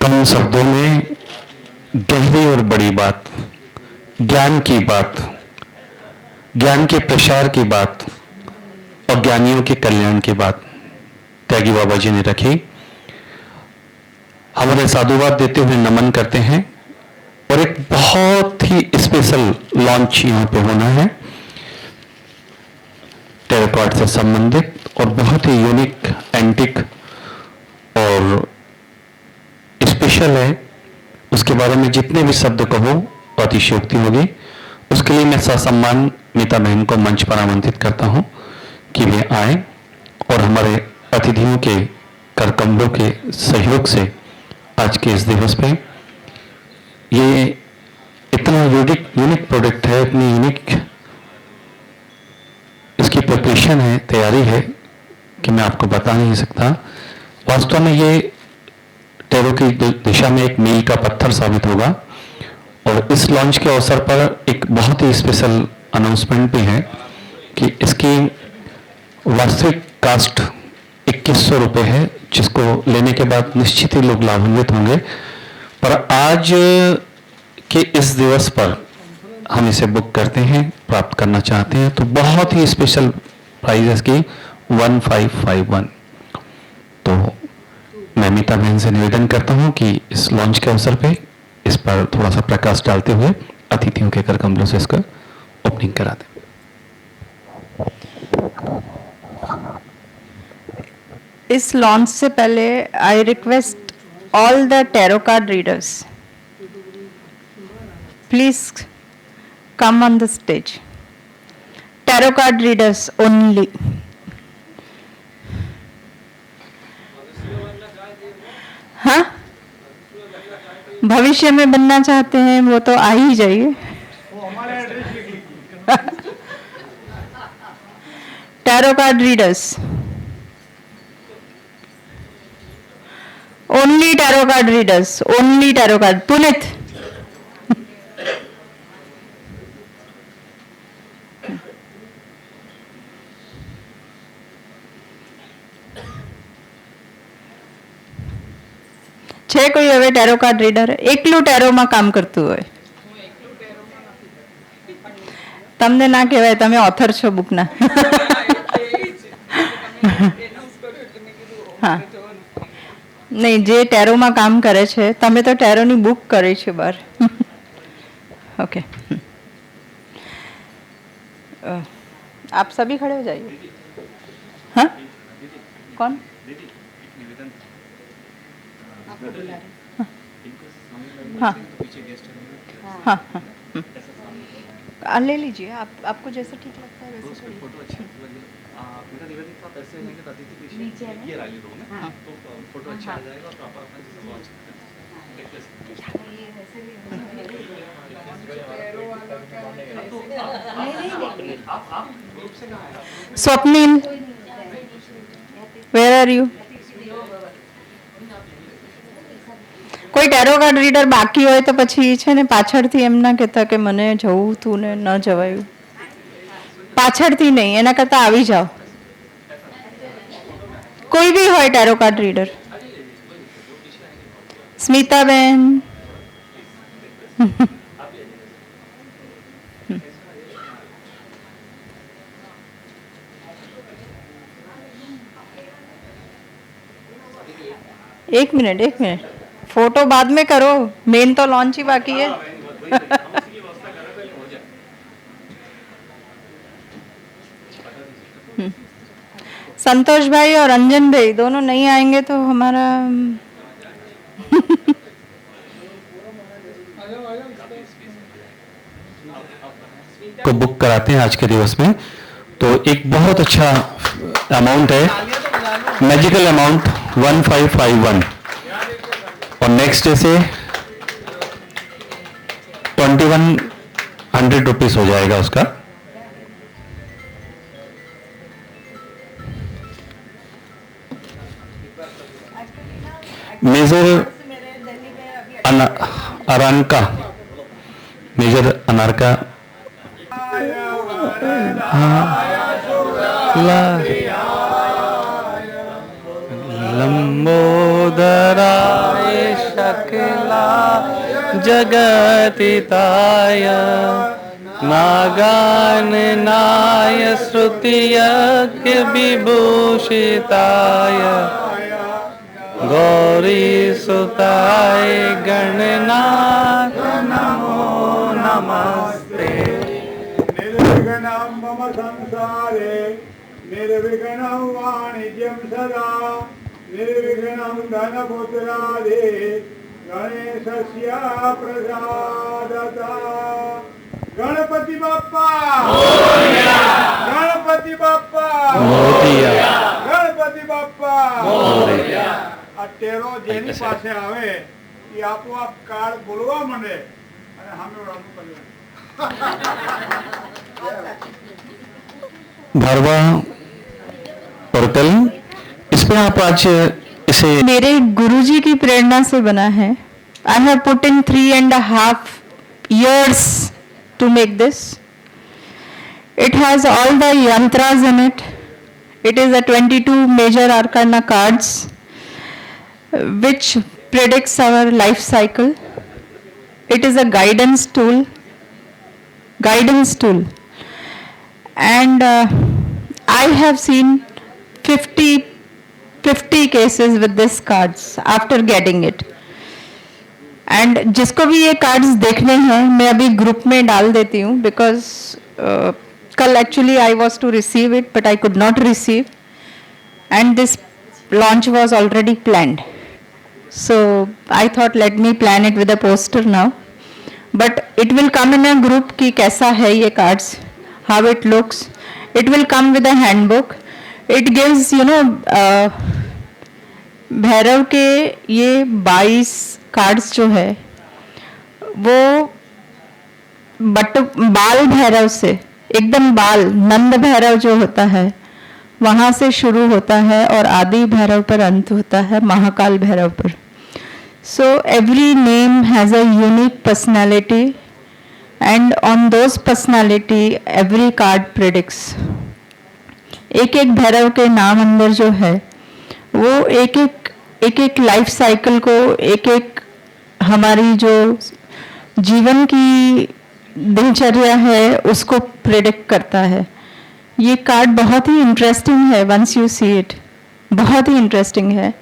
कम शब्दों में गहरी और बड़ी बात, ज्ञान की बात, ज्ञान के प्रसार की बात और ज्ञानियों के कल्याण की बात त्यागी बाबा जी ने रखी। हमारे साधुवाद देते हुए नमन करते हैं और एक बहुत ही स्पेशल लॉन्च यहाँ पे होना है टेराकॉट से संबंधित और बहुत ही यूनिक एंटिक और स्पेशल है। उसके बारे में जितने भी शब्द कहो अतिशयोक्ति होगी। उसके लिए मैं ससम्मान मीता बहन को मंच पर आमंत्रित करता हूं कि वे आए और हमारे अतिथियों के करकमलों के सहयोग से आज के इस दिवस पे ये इतना यूनिक प्रोडक्ट है, इतनी यूनिक इसकी प्रिपरेशन है, तैयारी है कि मैं आपको बता नहीं सकता। वास्तव में ये टैरो की दिशा में एक मील का पत्थर साबित होगा और इस लॉन्च के अवसर पर एक बहुत ही स्पेशल अनाउंसमेंट भी है कि इसकी वास्तविक कास्ट 2100 रुपये है, जिसको लेने के बाद निश्चित ही लोग लाभान्वित होंगे। पर आज के इस दिवस पर हम इसे बुक करते हैं, प्राप्त करना चाहते हैं, तो बहुत ही स्पेशल प्राइस इसकी 1551। तो मैं मीता बहन से निवेदन करता हूं कि इस लॉन्च के अवसर पे इस पर थोड़ा सा प्रकाश डालते हुए अतिथियों के कर कमलों से इसका ओपनिंग करा दें। इस लॉन्च से पहले I request all the tarot card readers please come on the stage. Tarot card readers only. हाँ, भविष्य में बनना चाहते हैं वो तो आ ही जाइए। Tarot card readers only, tarot card readers only, tarot card. Punit, છે કોઈ હવે ટેરો કાર્ડ રીડર? એકલું ટેરોમાં કામ કરતું હોય? તમને ના કહેવાય, તમે ઓથર છો બુકના. હા, નહીં, જે ટેરોમાં કામ કરે છે, તમે તો ટેરોની બુક કરી છે બહાર. ओके, आप सभी खड़े हो जाइए. हाँ, कौन? हाँ हाँ हाँ, ले लीजिए आप, आपको जैसा ठीक लगता है वैसे करिए. फोटो अच्छा लगे मेरा निवेदन था, पैसे लेंगे तो अतिथि पीछे ये रैली दो में तो फोटो अच्छा आ जाएगा और प्रॉपर अपना जैसे लॉन्च करते हैं. Swapnil, where are you? કોઈ ટેરો કાર્ડ રીડર બાકી હોય તો પછી છે ને પાછળથી એમ ના કહેતા કે મને જવું તું ને ન જવાયું. પાછળથી નહીં, એના કરતાં આવી જાઓ. કોઈ બી હોય ટેરો કાર્ડ રીડર. સ્મિતાબેન, एक मिनट, फोटो बाद में करो, मेन तो लॉन्च ही बाकी है. संतोष भाई और अंजन भाई दोनों नहीं आएंगे तो हमारा को बुक कराते हैं आज के दिवस में, तो एक बहुत अच्छा अमाउंट है, मैजिकल अमाउंट 1551 और नेक्स्ट डे से 2100 रुपीज हो जाएगा उसका. मेजर अनारका, मेजर अनारका लंबोदरा अखिला जगतिताय नागाननाय श्रुतियज्ञ विभूषिताय गौरीसुताय गणनाथ नमो नमस्ते। निर्विघ्नं मम संसारे निर्विघ्नं वाणिज्यं सदा निर्विघ्नं धनपुत्रादि गणेशस्य प्रसादतः। गणपति बाप्पा मोरया, गणपति बाप्पा मोरया, गणपति बाप्पा मोरया। આ ટેરો જેની પાસે આવે એ આપોઆપ કાળ બોલવા માંડે અને સામે વાળું કરે। भरवा पोर्टल, इस पे आप आज इसे मेरे गुरुजी की प्रेरणा से बना है। I have put in 3.5 years to make this. It has all the yantras in it. It is a 22 major arcana cards which predicts our life cycle. It is a guidance tool. And I have seen 50 cases with this cards after getting it. And जिसको भी ये cards देखने हैं मैं अभी group में डाल देती हूँ बिकॉज कल actually I was to receive it but I could not receive and this launch was already planned so I thought let me plan it with a poster now but it will come in a group कि कैसा है ये cards how it looks it will come with a handbook it gives you know Bhairav के ये 22 cards जो है वो बाल भैरव से एकदम बाल नंद भैरव जो होता है वहाँ से शुरू होता है और आदि भैरव पर अंत होता है महाकाल भैरव पर। So every name has a unique personality and on those personality every card predicts. एक एक भैरव के नाम अंदर जो है वो एक एक लाइफ साइकिल को एक एक हमारी जो जीवन की दिनचर्या है उसको प्रेडिक्ट करता है। ये कार्ड बहुत ही इंटरेस्टिंग है वंस यू सी इट, बहुत ही इंटरेस्टिंग है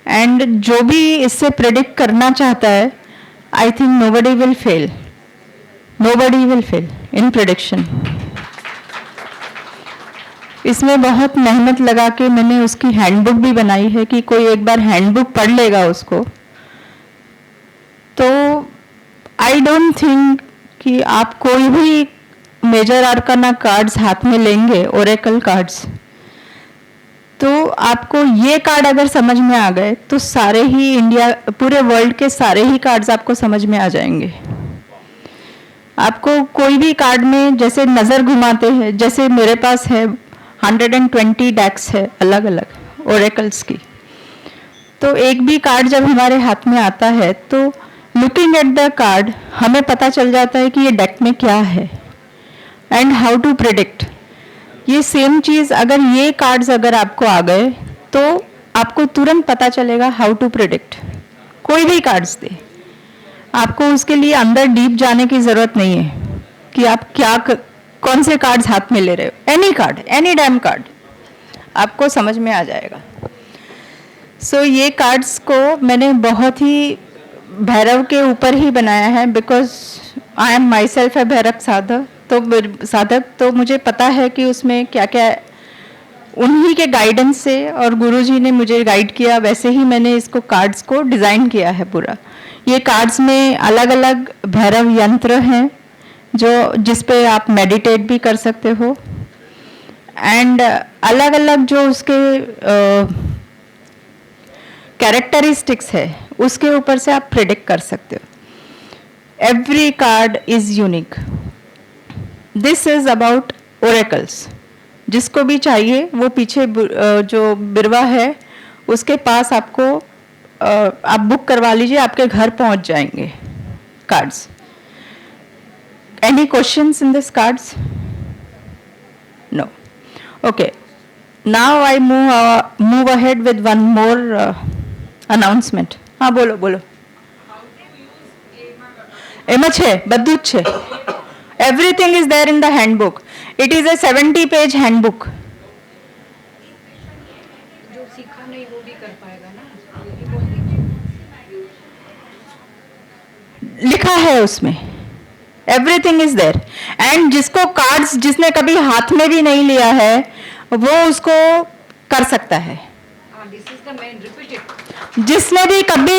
एंड जो भी इससे प्रेडिक्ट करना चाहता है I think nobody will fail, nobody will fail in prediction. इसमें बहुत मेहनत लगा के मैंने उसकी हैंडबुक भी बनाई है कि कोई एक बार हैंडबुक पढ़ लेगा उसको तो आई डोंट थिंक कि आप कोई भी मेजर आर्काना कार्ड्स हाथ में लेंगे ओरेकल कार्ड्स तो आपको ये कार्ड अगर समझ में आ गए तो सारे ही इंडिया पूरे वर्ल्ड के सारे ही कार्ड्स आपको समझ में आ जाएंगे। आपको कोई भी कार्ड में जैसे नज़र घुमाते हैं, जैसे मेरे पास है 120 डेक्स है अलग अलग ओरेकल्स की, तो एक भी कार्ड जब हमारे हाथ में आता है तो लुकिंग एट द कार्ड हमें पता चल जाता है कि ये डेक में क्या है एंड हाउ टू प्रिडिक्ट। ये सेम चीज़ अगर ये कार्ड्स अगर आपको आ गए तो आपको तुरंत पता चलेगा हाउ टू प्रिडिक्ट। कोई भी कार्ड्स दे, आपको उसके लिए अंदर डीप जाने की ज़रूरत नहीं है कि आप क्या कौन से कार्ड्स हाथ में ले रहे हो। Any card, any damn card आपको समझ में आ जाएगा। सो ये कार्ड्स को मैंने बहुत ही भैरव के ऊपर ही बनाया है because I am my self ए भैरव साधक, तो मुझे पता है कि उसमें क्या क्या उन्हीं के गाइडेंस से और गुरुजी ने मुझे गाइड किया वैसे ही मैंने इसको कार्ड्स को डिज़ाइन किया है पूरा। ये कार्ड्स में अलग अलग भैरव यंत्र हैं जो जिस पे आप मेडिटेट भी कर सकते हो एंड अलग अलग जो उसके कैरेक्टरिस्टिक्स है उसके ऊपर से आप प्रिडिक्ट कर सकते हो। Every card is unique. This is about oracles. जिसको भी चाहिए वो पीछे जो बिरवा है उसके पास आपको आप बुक करवा लीजिए, आपके घर पहुंच जाएंगे cards. Any questions in this cards? No. Okay. Now I move ahead with one more announcement. हाँ बोलो बोलो। એમાં છે બધું જ છે. Everything is there in the handbook. It is a 70-page handbook. जो सीखा नहीं वो भी कर पाएगा ना, ये भी बोल दीजिए. लिखा है उसमें, एवरीथिंग इज देयर. एंड जिसको कार्ड्स, जिसने कभी हाथ में भी नहीं लिया है वो उसको कर सकता है. This is the main, repeat it. जिसने भी कभी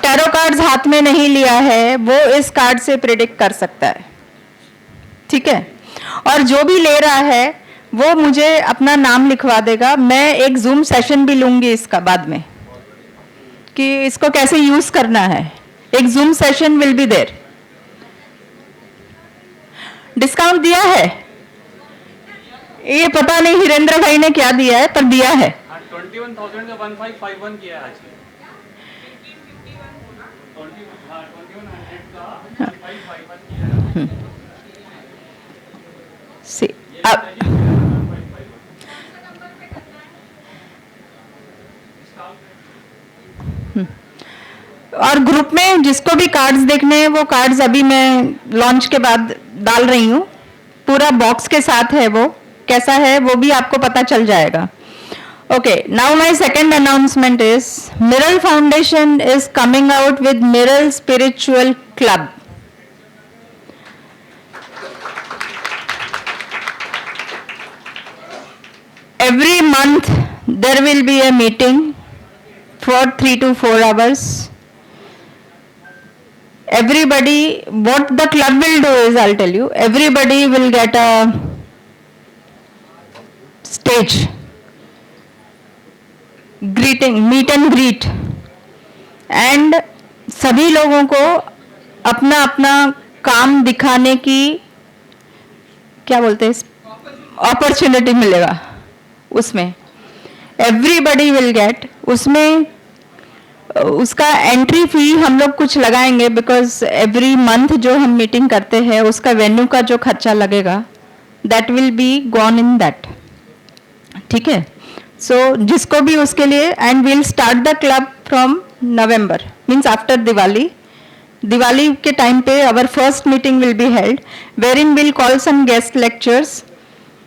टैरो कार्ड्स हाथ में नहीं लिया है वो इस कार्ड से प्रिडिक्ट कर सकता है. ठीक है. और जो भी ले रहा है वो मुझे अपना नाम लिखवा देगा. मैं एक जूम सेशन भी लूंगी इसका बाद में कि इसको कैसे यूज करना है. एक Zoom session will be there. Discount दिया है, ये पता नहीं हिरेंद्र भाई ने क्या दिया है पर दिया है. 21,000 का 1551 किया है आज. 2100 का 1551 किया है. See, अब और ग्रुप में जिसको भी कार्ड्स देखने हैं वो कार्ड्स अभी मैं लॉन्च के बाद डाल रही हूँ. पूरा बॉक्स के साथ है, वो कैसा है वो भी आपको पता चल जाएगा. Okay, now my second announcement is Miral Foundation is coming out with Miral Spiritual Club. Every month there will be a meeting for 3 to 4 hours. Everybody, what the club will do is, I'll tell you, everybody will get a stage, greeting, meet and greet, and सभी लोगों को अपना अपना काम दिखाने की, क्या बोलते हैं, अपॉर्चुनिटी मिलेगा उसमें. Everybody will get. उसमें उसका एंट्री फी हम लोग कुछ लगाएंगे बिकॉज एवरी मंथ जो हम मीटिंग करते हैं उसका वेन्यू का जो खर्चा लगेगा that will be gone in that. ठीक है. सो जिसको भी उसके लिए, and will start the club from November, means after Diwali. Diwali के टाइम पे our first meeting will be held where in will call some guest lectures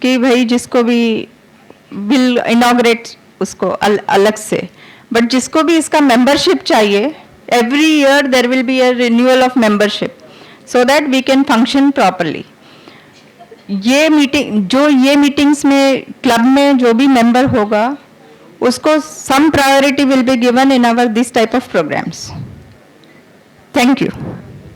कि भाई जिसको भी विल इनॉग्रेट उसको अलग से. बट जिसको भी इसका मेंबरशिप चाहिए, every year there will be a renewal of membership so that we can function properly. ये मीटिंग्स में क्लब में जो भी मेंबर होगा उसको some priority will be given in our this type of programs. Thank you.